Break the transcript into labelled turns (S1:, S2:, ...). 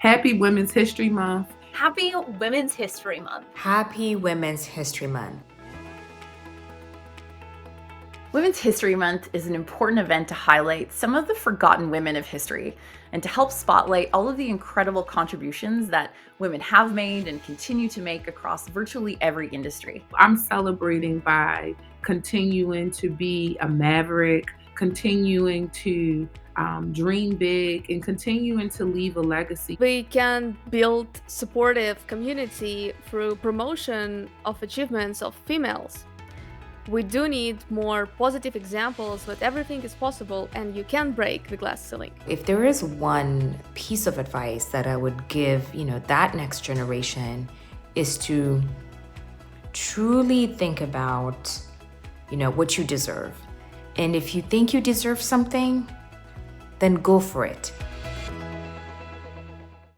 S1: Happy Women's History Month.
S2: Happy Women's History Month.
S3: Happy Women's History Month.
S2: Women's History Month is an important event to highlight some of the forgotten women of history and to help spotlight all of the incredible contributions that women have made and continue to make across virtually every industry.
S1: I'm celebrating by continuing to be a maverick, continuing to dream big, and continuing to leave a legacy.
S4: We can build supportive community through promotion of achievements of females. We do need more positive examples that everything is possible and you can break the glass ceiling.
S3: If there is one piece of advice that I would give, that next generation is to truly think about, what you deserve. And if you think you deserve something, then go for it.